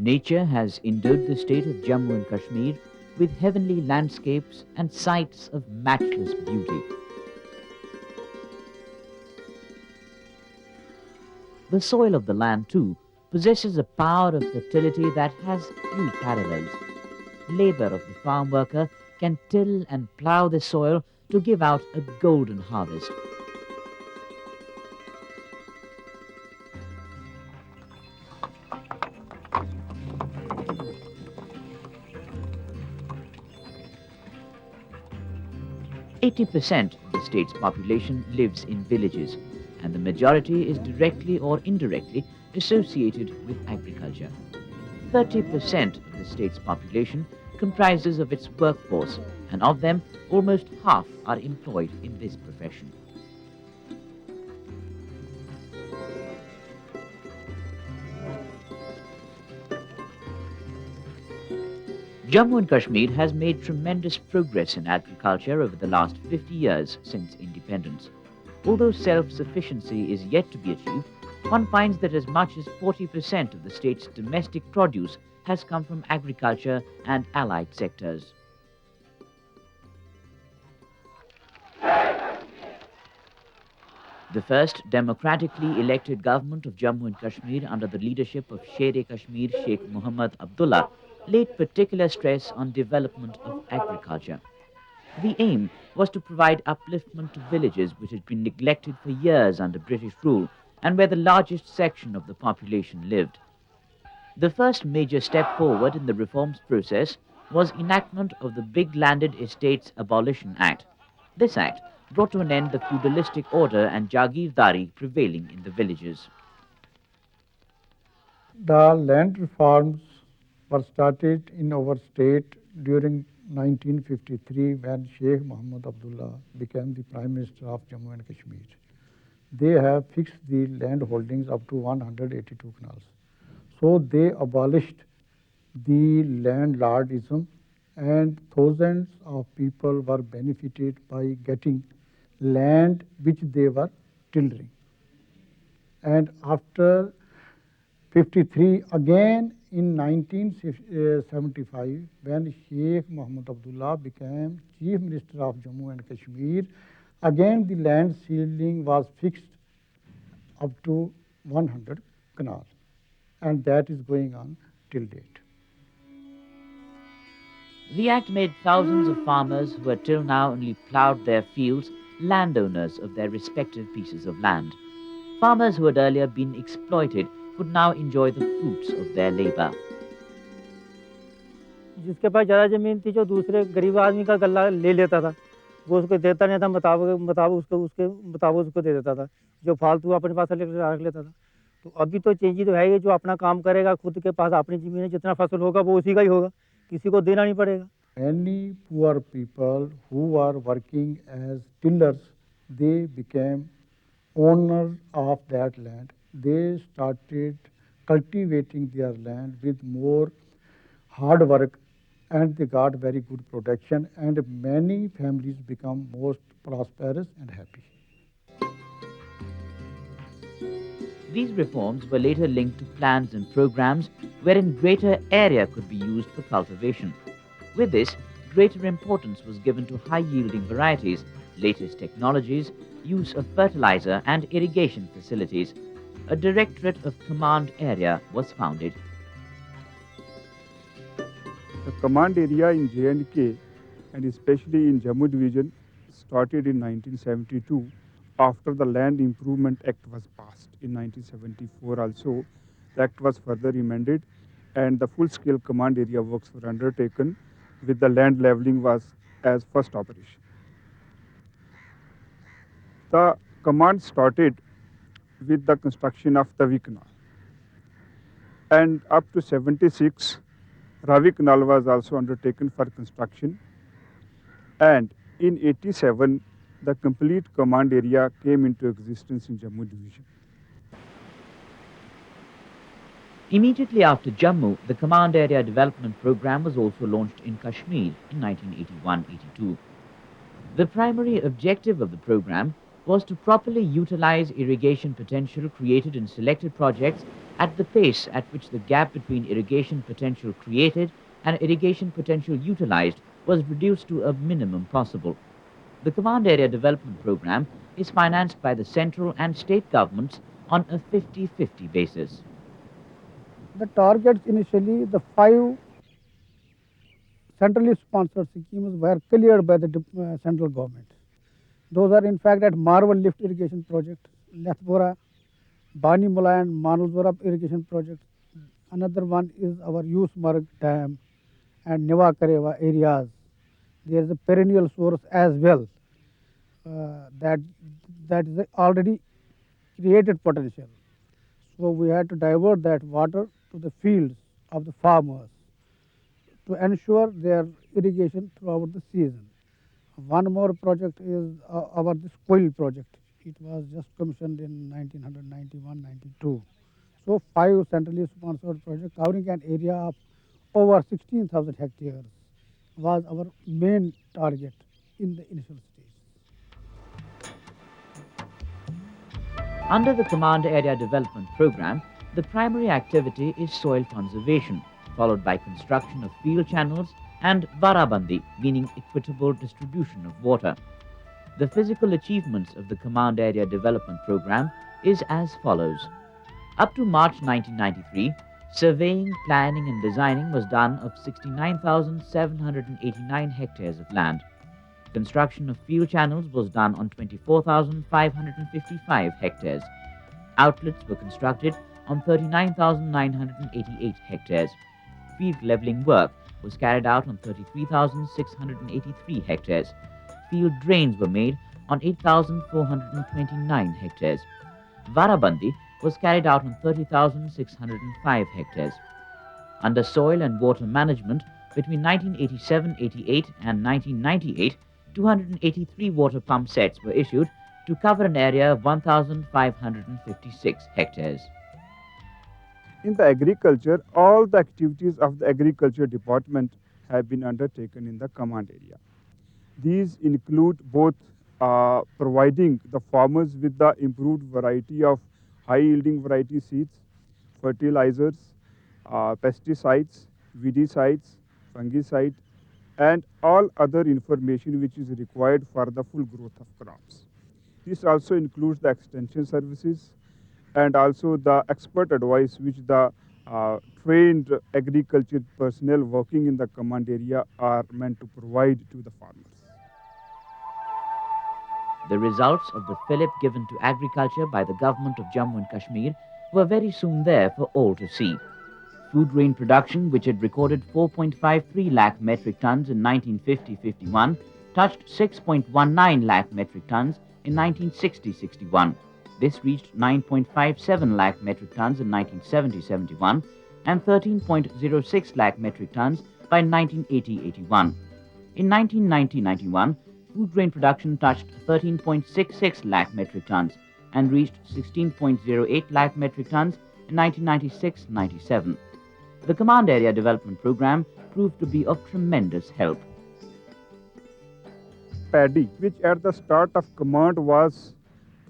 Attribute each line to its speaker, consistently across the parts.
Speaker 1: Nature has endowed the state of Jammu and Kashmir with heavenly landscapes and sights of matchless beauty. The soil of the land, too, possesses a power of fertility that has few parallels. Labor of the farm worker can till and plough the soil to give out a golden harvest. "80% of the state's population lives in villages, and the majority is directly or indirectly associated with agriculture. 30% of the state's population comprises of its workforce, and of them, almost half are employed in this profession. Jammu and Kashmir has made tremendous progress in agriculture over the last 50 years since independence. Although self-sufficiency is yet to be achieved, one finds that as much as 40% of the state's domestic produce has come from agriculture and allied sectors. The first democratically elected government of Jammu and Kashmir under the leadership of Sher-e-Kashmir Sheikh Muhammad Abdullah laid particular stress on development of agriculture. The aim was to provide upliftment to villages which had been neglected for years under British rule and where the largest section of the population lived. The first major step forward in the reforms process was enactment of the Big Landed Estates Abolition Act. This act brought to an end the feudalistic order and Jagirdari prevailing in the villages.
Speaker 2: The land reforms were started in our state during 1953 when Sheikh Muhammad Abdullah became the Prime Minister of Jammu and Kashmir. They have fixed the land holdings up to 182 canals. So they abolished the landlordism and thousands of people were benefited by getting land which they were tilling. And after 53 again in 1975 when Sheikh Muhammad Abdullah became Chief Minister of Jammu and Kashmir, again the land ceiling was fixed up to 100 canals, and that is going on till date.
Speaker 1: The act made thousands of farmers who had till now only ploughed their fields landowners of their respective pieces of land. Farmers who had earlier been exploited could now enjoy the fruits of their labor.
Speaker 3: जिसके पास ज़्यादा ज़मीन थी जो दूसरे गरीब आदमी का गल्ला ले लेता था, वो उसको देता नहीं था, मुताबिक उसको दे देता था, जो फालतू अपने पास रख लेता था। तो अभी तो चेंज तो है ही, जो अपना काम करेगा, खुद के पास अपनी ज़मीन है, जितना फसल होगा वो उसी का ही होगा, किसी को देना नहीं पड़ेगा।
Speaker 2: Many poor people who are working as tillers, they became owners of that land. They started cultivating their land with more hard work and they got very good protection and many families become most prosperous and happy.
Speaker 1: These reforms were later linked to plans and programs wherein greater area could be used for cultivation. With this, greater importance was given to high-yielding varieties, latest technologies, use of fertilizer and irrigation facilities. A Directorate of Command Area was founded.
Speaker 4: The command area in J&K and especially in Jammu division started in 1972 after the Land Improvement Act was passed. In 1974 also, the act was further amended and the full-scale command area works were undertaken with the land leveling was as first operation. The command started with the construction of Tavi Canal and up to 76 Ravi Canal was also undertaken for construction, and in 87 the complete command area came into existence in Jammu division.
Speaker 1: Immediately after Jammu, the Command Area Development Program was also launched in Kashmir in 1981-82. The primary objective of the program was to properly utilize irrigation potential created in selected projects at the pace at which the gap between irrigation potential created and irrigation potential utilized was reduced to a minimum possible. The Command Area Development Program is financed by the central and state governments on a 50-50 basis.
Speaker 5: The targets initially, the 5 centrally sponsored schemes were cleared by the central government. Those are in fact at Marwal Lift Irrigation Project, Lethbora, Bani Mula and Manalzora Irrigation Project. Another one is our Yusmarg Dam and Neva Kareva areas. There is a perennial source as well that is already created potential. So we had to divert that water to the fields of the farmers to ensure their irrigation throughout the season. One more project is our this Coil project. It was just commissioned in 1991-92. So 5 centrally sponsored projects covering an area of over 16,000 hectares was our main target in the initial stage.
Speaker 1: Under the Command Area Development Program, the primary activity is soil conservation, followed by construction of field channels and varabandi, meaning equitable distribution of water. The physical achievements of the Command Area Development Program is as follows. Up to March 1993, surveying, planning and designing was done of 69,789 hectares of land. Construction of field channels was done on 24,555 hectares. Outlets were constructed on 39,988 hectares. Field leveling work was carried out on 33,683 hectares. Field drains were made on 8,429 hectares. Varabandi was carried out on 30,605 hectares. Under soil and water management, between 1987-88 and 1998, 283 water pump sets were issued to cover an area of 1,556 hectares.
Speaker 4: In the agriculture, all the activities of the agriculture department have been undertaken in the command area. These include both providing the farmers with the improved variety of high-yielding variety seeds, fertilizers, pesticides, weedicides, fungicide, and all other information which is required for the full growth of crops. This also includes the extension services and also the expert advice which the trained agriculture personnel working in the command area are meant to provide to the farmers.
Speaker 1: The results of the fillip given to agriculture by the government of Jammu and Kashmir were very soon there for all to see. Food grain production, which had recorded 4.53 lakh metric tons in 1950-51, touched 6.19 lakh metric tons in 1960-61. This reached 9.57 lakh metric tons in 1970-71 and 13.06 lakh metric tons by 1980-81. In 1990-91, food grain production touched 13.66 lakh metric tons and reached 16.08 lakh metric tons in 1996-97. The Command Area Development Program proved to be of tremendous help.
Speaker 4: Paddy, which at the start of command was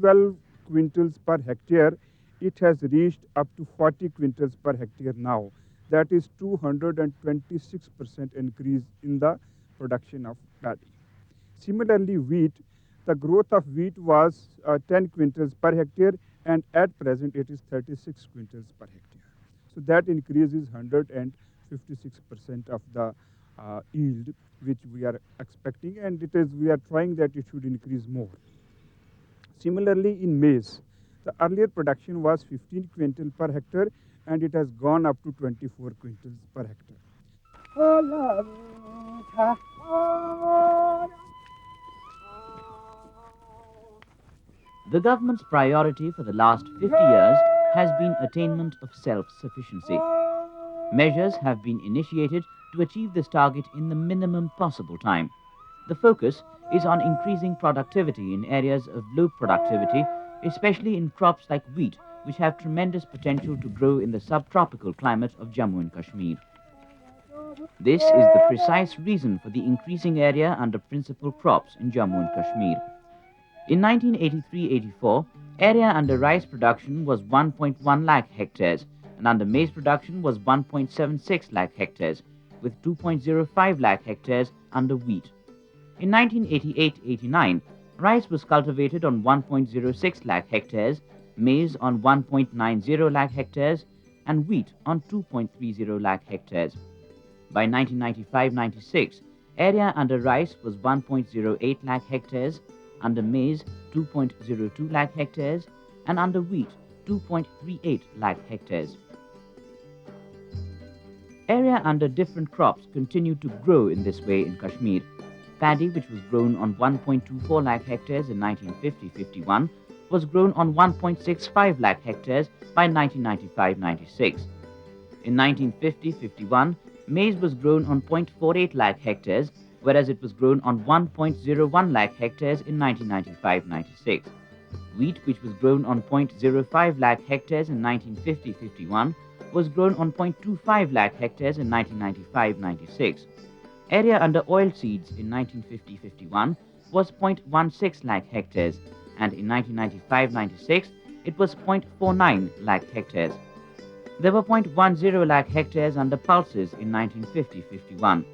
Speaker 4: 12 quintals per hectare, it has reached up to 40 quintals per hectare now. That is 226% increase in the production of paddy. Similarly, wheat, the growth of wheat was 10 quintals per hectare, and at present it is 36 quintals per hectare. So that increase is 156% of the yield which we are expecting, and we are trying that it should increase more. Similarly, in maize, the earlier production was 15 quintal per hectare, and it has gone up to 24 quintals per hectare.
Speaker 1: The government's priority for the last 50 years has been attainment of self-sufficiency. Measures have been initiated to achieve this target in the minimum possible time. The focus is on increasing productivity in areas of low productivity, especially in crops like wheat, which have tremendous potential to grow in the subtropical climate of Jammu and Kashmir. This is the precise reason for the increasing area under principal crops in Jammu and Kashmir. In 1983-84, area under rice production was 1.1 lakh hectares and under maize production was 1.76 lakh hectares, with 2.05 lakh hectares under wheat. In 1988-89, rice was cultivated on 1.06 lakh hectares, maize on 1.90 lakh hectares, and wheat on 2.30 lakh hectares. By 1995-96, area under rice was 1.08 lakh hectares, under maize 2.02 lakh hectares, and under wheat 2.38 lakh hectares. Area under different crops continued to grow in this way in Kashmir. Paddy, which was grown on 1.24 lakh hectares in 1950-51, was grown on 1.65 lakh hectares by 1995-96. In 1950-51, maize was grown on 0.48 lakh hectares, whereas it was grown on 1.01 lakh hectares in 1995-96. Wheat, which was grown on 0.05 lakh hectares in 1950-51, was grown on 0.25 lakh hectares in 1995-96. Area under oilseeds in 1950-51 was 0.16 lakh hectares, and in 1995-96 it was 0.49 lakh hectares. There were 0.10 lakh hectares under pulses in 1950-51.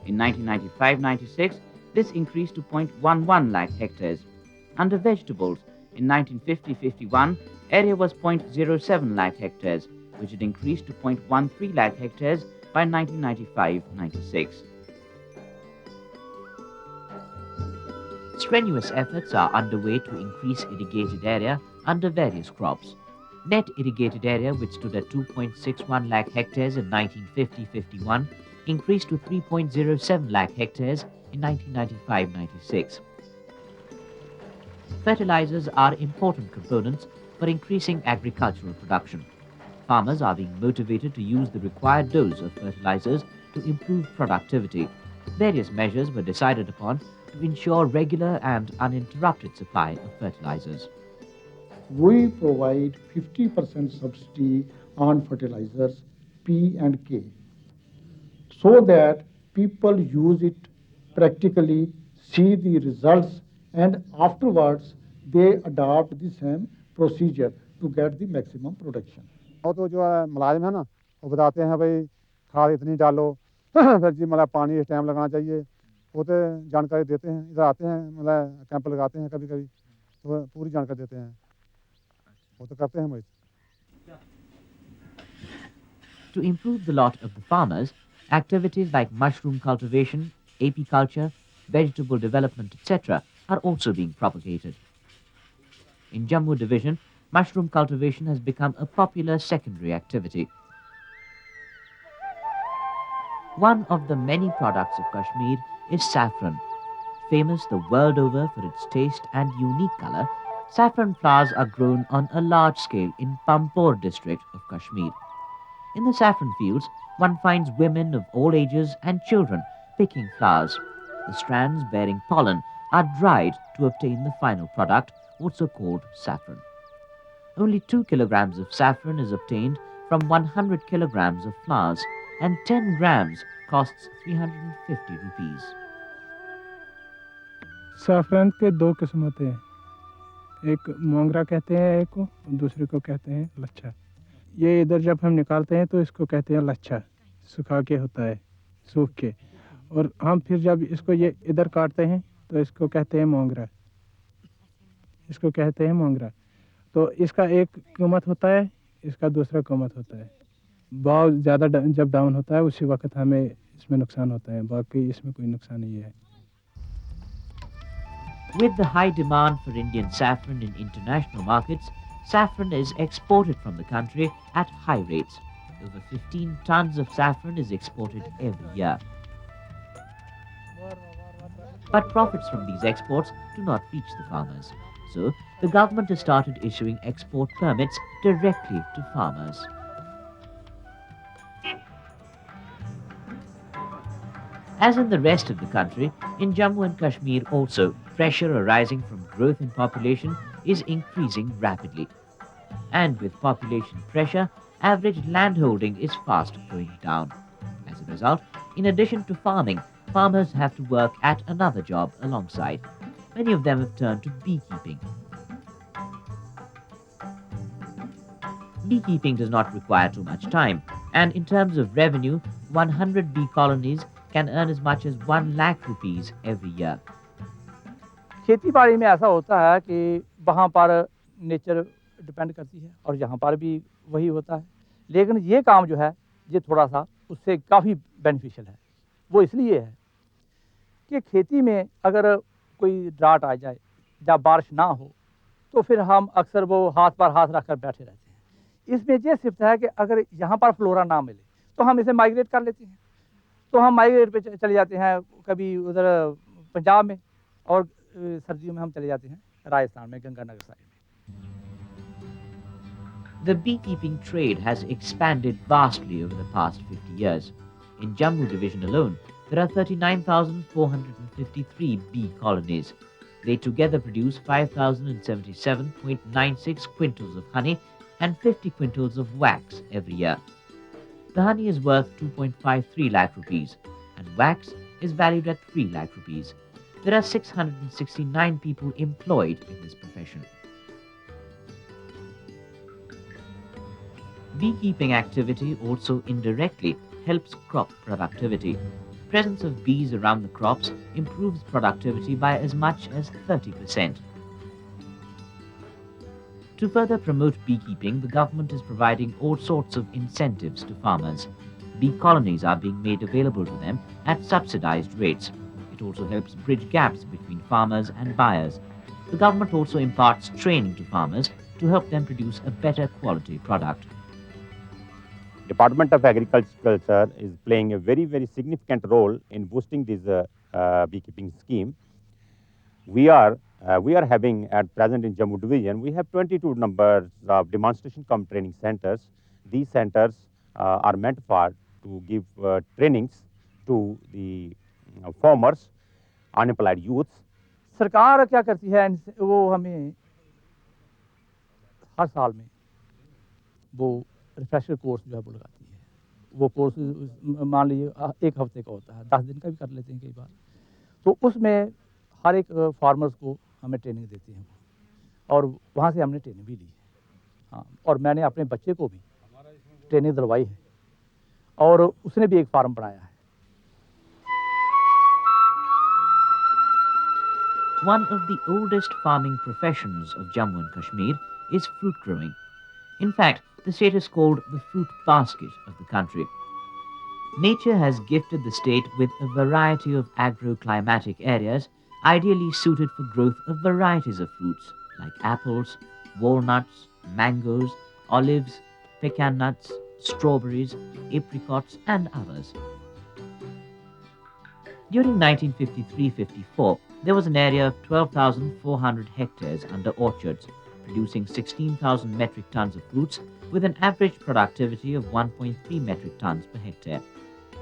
Speaker 1: In 1995-96, this increased to 0.11 lakh hectares. Under vegetables, in 1950-51, area was 0.07 lakh hectares, which had increased to 0.13 lakh hectares by 1995-96. Strenuous efforts are underway to increase irrigated area under various crops. Net irrigated area, which stood at 2.61 lakh hectares in 1950-51, increased to 3.07 lakh hectares in 1995-96. Fertilizers are important components for increasing agricultural production. Farmers are being motivated to use the required dose of fertilizers to improve productivity. Various measures were decided upon to ensure regular and uninterrupted supply of fertilizers.
Speaker 2: We provide 50% subsidy on fertilizers P and K, so that people use it practically, see the results, and afterwards they adopt the same procedure to get the maximum production.
Speaker 6: वो तो जो है मुलाजिम है ना, वो बताते हैं भाई खाद इतनी डालो फिर जी मतलब पानी इस टाइम लगाना चाहिए, वो तो जानकारी देते हैं, इधर आते हैं मतलब कैंप लगाते हैं कभी कभी, तो पूरी जानकारी देते हैं, वो तो करते हैं भाई.
Speaker 1: To improve the lot of the farmers, activities like mushroom cultivation, apiculture, vegetable development, etc. are also being propagated. In Jammu division, mushroom cultivation has become a popular secondary activity. One of the many products of Kashmir is saffron. Famous the world over for its taste and unique color, saffron flowers are grown on a large scale in Pampore district of Kashmir. In the saffron fields, one finds women of all ages and children picking flowers. The strands bearing pollen are dried to obtain the final product, also called saffron. Only 2 kilograms of saffron is obtained from 100 kilograms of flowers, and 10 grams costs 350 rupees.
Speaker 7: Safran के दो किस्म होते हैं, एक मोंगरा कहते हैं एक को, दूसरे को कहते हैं लच्छा. ये इधर जब हम निकालते हैं तो इसको कहते हैं लच्छा, सुखा के होता है, सूख के, और हम फिर जब इसको ये इधर काटते हैं तो इसको कहते हैं मोंगरा, इसको कहते हैं मोंगरा. तो इसका एक कीमत होता है, इसका दूसरा कीमत होता है. भाव ज़्यादा जब डाउन होता है उसी वक्त हमें इसमें नुकसान होता है, बाकी इसमें कोई नुकसान नहीं है.
Speaker 1: With the high demand for Indian saffron in international markets, saffron is exported from the country at high rates. Over 15 tons of saffron is exported every year. But profits from these exports do not reach the farmers. So, the government has started issuing export permits directly to farmers. As in the rest of the country, in Jammu and Kashmir also, pressure arising from growth in population is increasing rapidly. And with population pressure, average landholding is fast going down. As a result, in addition to farming, farmers have to work at another job alongside. Many of them have turned to beekeeping. Beekeeping does not require too much time, and in terms of revenue, 100 bee colonies can earn as much as 1 lakh rupees every year.
Speaker 3: खेती बाड़ी में ऐसा होता है कि वहाँ पर nature depend करती है और यहाँ पर भी वही होता है, लेकिन ये काम जो है ये थोड़ा सा उससे काफ़ी बेनिफिशियल है। वो इसलिए है कि खेती में अगर कोई ड्राट आ जाए या बारिश ना हो तो फिर हम अक्सर वो हाथ पर हाथ रख कर बैठे रहते हैं। इसमें ये सिर्फ है कि अगर यहाँ पर फ्लोरा ना मिले तो हम इसे माइग्रेट कर लेते हैं, तो हम माइग्रेट पे चले जाते हैं, कभी उधर पंजाब में, और सर्दियों में हम चले जाते हैं राजस्थान में गंगानगर साइड में।
Speaker 1: The beekeeping trade has expanded vastly over the past 50 years. In Jammu division alone, there are 39,453 bee colonies. They together produce 5,077.96 quintals of honey and 50 quintals of wax every year. The honey is worth 2.53 lakh rupees and wax is valued at 3 lakh rupees. There are 669 people employed in this profession. Beekeeping activity also indirectly helps crop productivity. Presence of bees around the crops improves productivity by as much as 30%. To further promote beekeeping, the government is providing all sorts of incentives to farmers. Bee colonies are being made available to them at subsidized rates. It also helps bridge gaps between farmers and buyers. The government also imparts training to farmers to help them produce a better quality product.
Speaker 8: Department of Agriculture is playing a very, very significant role in boosting this beekeeping scheme. We are having at present in Jammu division, we have 22 numbers of demonstration cum training centers. These centers are meant for to give trainings to the farmers, unemployed youths.
Speaker 3: सरकार क्या करती है, वो हमें हर साल में वो refresher course जो है वो लगाती है। वो कोर्स मान लीजिए 1 हफ्ते का होता है, 10 दिन का भी कर लेते हैं कई बार। तो उसमें हर एक फार्मर्स को हमें ट्रेनिंग देती हैं और वहाँ से हमने ट्रेनिंग भी ली है। हाँ, और मैंने अपने बच्चे को भी ट्रेनिंग दिलवाई है और उसने भी एक फार्म बनाया है।
Speaker 1: One of the oldest farming professions of Jammu and Kashmir is fruit growing. In fact, the state is called the fruit basket of the country. Nature has gifted the state with a variety of agroclimatic areas ideally suited for growth of varieties of fruits like apples, walnuts, mangoes, olives, pecan nuts, strawberries, apricots and others. During 1953-54, there was an area of 12,400 hectares under orchards, producing 16,000 metric tons of fruits with an average productivity of 1.3 metric tons per hectare.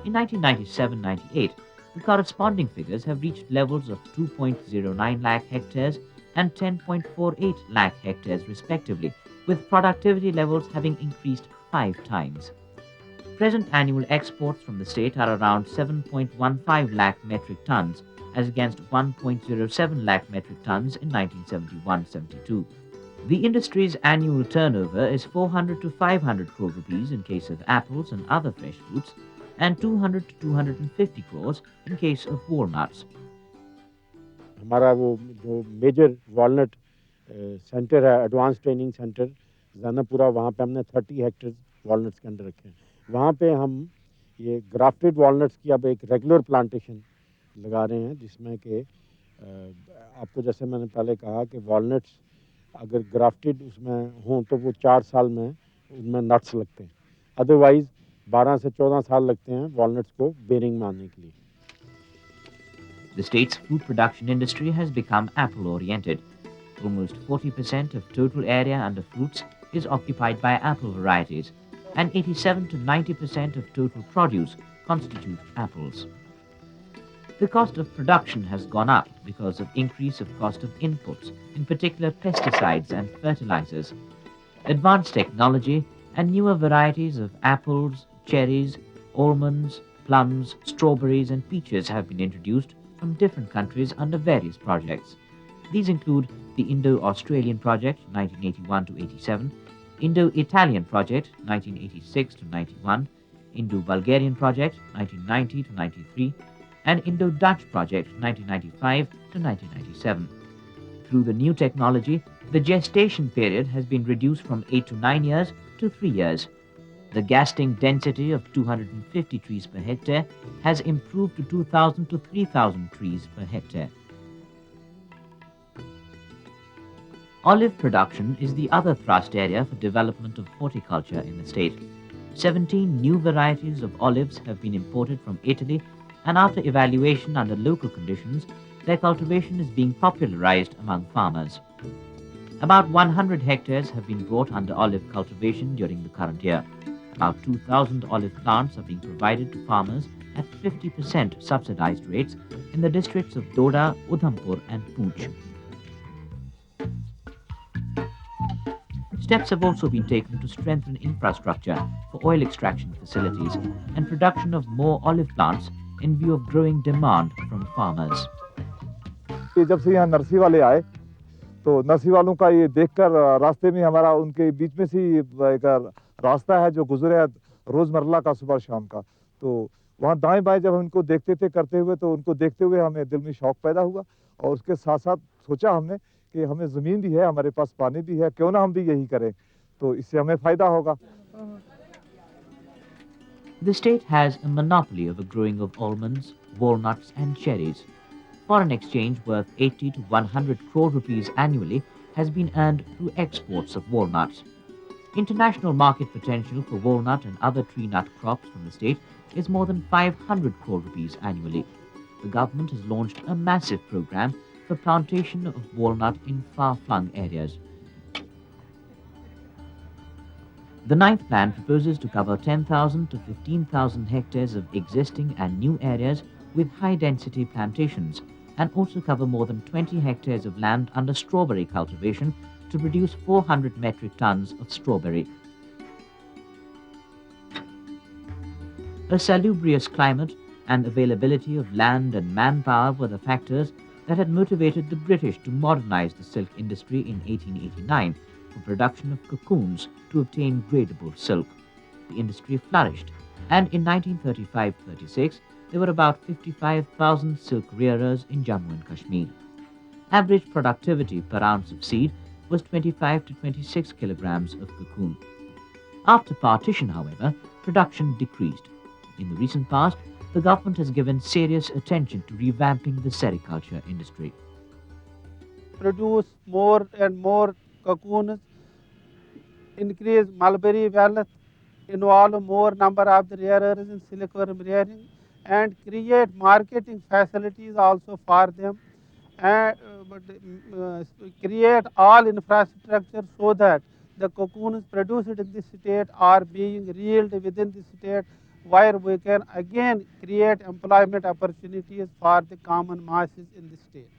Speaker 1: In 1997-98, the corresponding figures have reached levels of 2.09 lakh hectares and 10.48 lakh hectares respectively, with productivity levels having increased 5 times. Present annual exports from the state are around 7.15 lakh metric tons as against 1.07 lakh metric tons in 1971-72. The industry's annual turnover is 400 to 500 crore rupees in case of apples and other fresh fruits, and 200 to 250 crores in case of walnuts.
Speaker 9: हमारा वो जो major walnut centre है, advance training centre जानापुरा, वहाँ पे हमने 30 hectare walnuts के अंदर रखे हैं। वहाँ पे हम ये ग्राफ्टेड वॉलनट्स की अब एक रेगुलर प्लांटेशन लगा रहे हैं, जिसमें कि आपको जैसे मैंने पहले कहा कि वॉलनट्स अगर ग्राफ्टेड उसमें हों तो वो 4 साल में उनमें नट्स लगते हैं, अदरवाइज 12 से 14 साल लगते हैं वॉलनट्स को बेरिंग में आने के लिए।
Speaker 1: The state's food production industry has become apple-oriented. Almost 40% of total area under fruits is occupied by apple varieties, and 87 to 90% of total produce constitute apples. The cost of production has gone up because of increase of cost of inputs, in particular pesticides and fertilizers. Advanced technology and newer varieties of apples, cherries, almonds, plums, strawberries and peaches have been introduced from different countries under various projects. These include the Indo-Australian Project 1981 to 87, Indo-Italian Project 1986 to 91, Indo-Bulgarian Project 1990 to 93, and Indo-Dutch Project 1995 to 1997. Through the new technology, the gestation period has been reduced from 8 to 9 years to 3 years. The gasting density of 250 trees per hectare has improved to 2,000 to 3,000 trees per hectare. Olive production is the other thrust area for development of horticulture in the state. 17 new varieties of olives have been imported from Italy, and after evaluation under local conditions, their cultivation is being popularized among farmers. About 100 hectares have been brought under olive cultivation during the current year. About 2,000 olive plants are being provided to farmers at 50% subsidized rates in the districts of Doda, Udhampur and Poonch. Steps have also been taken to strengthen infrastructure for oil extraction facilities and production of more olive plants in view of growing demand from farmers.
Speaker 10: जब से यहाँ नर्सी वाले आए तो नर्सी वालों का ये देखकर रास्ते में हमारा उनके बीच में से एक रास्ता है जो गुजरे है रोजमर्रा का सुबह शाम का, तो वहाँ दाएं बाएं जब हम उनको देखते थे करते हुए तो उनको देखते हुए हमें दिल में शौक पैदा हुआ और उसके साथ साथ सोचा हमने कि हमें ज़मीन भी है, हमारे पास पानी भी है, क्यों ना हम भी यही करें, तो इससे हमें फ़ायदा होगा.
Speaker 1: The state has a monopoly over growing of almonds, walnuts and cherries. Foreign exchange worth 80 to 100 crore rupees annually has been earned through exports of walnuts. International market potential for walnut and other tree nut crops from the state is more than 500 crore rupees annually. The government has launched a massive program for plantation of walnut in far-flung areas. The ninth plan proposes to cover 10,000 to 15,000 hectares of existing and new areas with high-density plantations, and also cover more than 20 hectares of land under strawberry cultivation to produce 400 metric tons of strawberry. A salubrious climate and availability of land and manpower were the factors that had motivated the British to modernize the silk industry in 1889 for production of cocoons to obtain gradable silk. The industry flourished, and in 1935-36, there were about 55,000 silk rearers in Jammu and Kashmir. Average productivity per ounce of seed was 25 to 26 kilograms of cocoon. After partition, however, production decreased. In the recent past, the government has given serious attention to revamping the sericulture industry.
Speaker 5: Produce more and more cocoons, increase mulberry wealth, involve more number of the rearers in silkworm rearing, and create marketing facilities also for them, and create all infrastructure so that the cocoons produced in the state are being reeled within the state, where we can again create employment opportunities for the common masses in the state.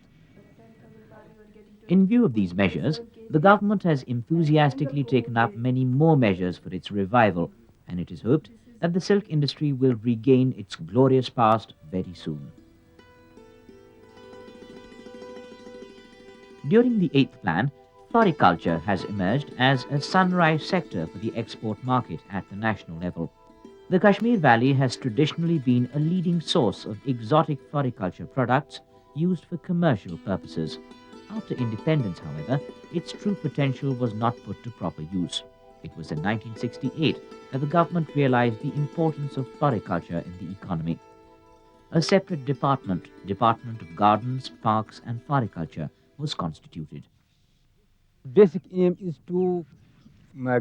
Speaker 1: In view of these measures, the government has enthusiastically taken up many more measures for its revival, and it is hoped that the silk industry will regain its glorious past very soon. During the 8th plan, floriculture has emerged as a sunrise sector for the export market at the national level. The Kashmir Valley has traditionally been a leading source of exotic floriculture products used for commercial purposes. After independence, however, its true potential was not put to proper use. It was in 1968 that the government realized the importance of floriculture in the economy. A separate department, Department of Gardens, Parks and Floriculture, was constituted.
Speaker 11: Basic aim is to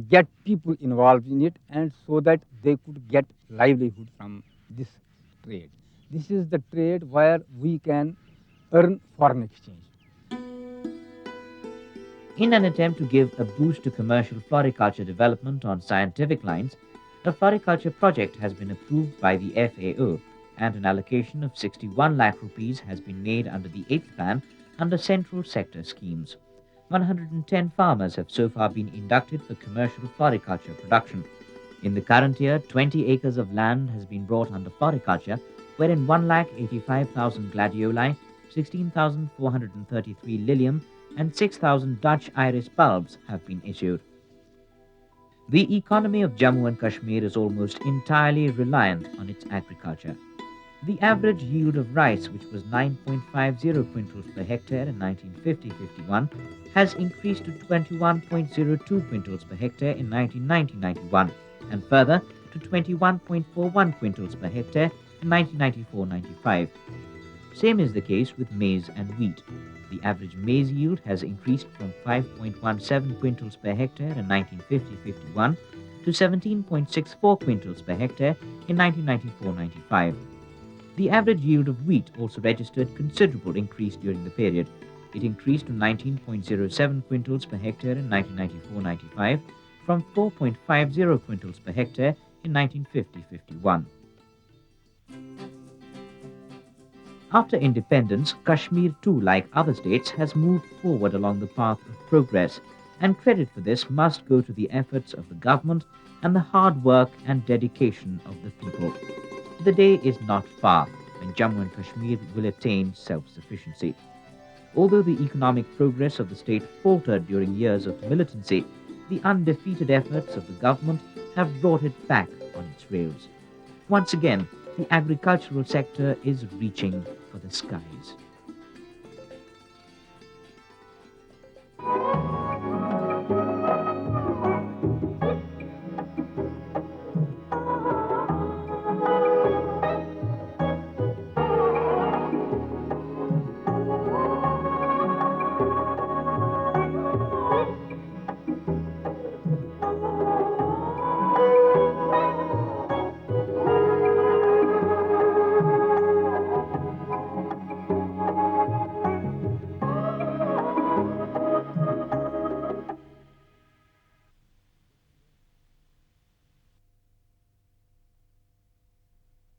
Speaker 11: get people involved in it, and so that they could get livelihood from this trade. This is the trade where we can earn foreign exchange.
Speaker 1: In an attempt to give a boost to commercial floriculture development on scientific lines, a floriculture project has been approved by the FAO, and an allocation of 61 lakh rupees has been made under the 8th plan under central sector schemes. 110 farmers have so far been inducted for commercial floriculture production. In the current year, 20 acres of land has been brought under floriculture, wherein 1,85,000 gladioli, 16,433 lilium and 6,000 Dutch iris bulbs have been issued. The economy of Jammu and Kashmir is almost entirely reliant on its agriculture. The average yield of rice, which was 9.50 quintals per hectare in 1950-51, has increased to 21.02 quintals per hectare in 1990-91, and further to 21.41 quintals per hectare in 1994-95. Same is the case with maize and wheat. The average maize yield has increased from 5.17 quintals per hectare in 1950-51 to 17.64 quintals per hectare in 1994-95. The average yield of wheat also registered considerable increase during the period. It increased to 19.07 quintals per hectare in 1994-95 from 4.50 quintals per hectare in 1950-51. After independence, Kashmir too, like other states, has moved forward along the path of progress, and credit for this must go to the efforts of the government and the hard work and dedication of the people. The day is not far when Jammu and Kashmir will attain self-sufficiency. Although the economic progress of the state faltered during years of militancy, the undefeated efforts of the government have brought it back on its rails. Once again, the agricultural sector is reaching for the skies.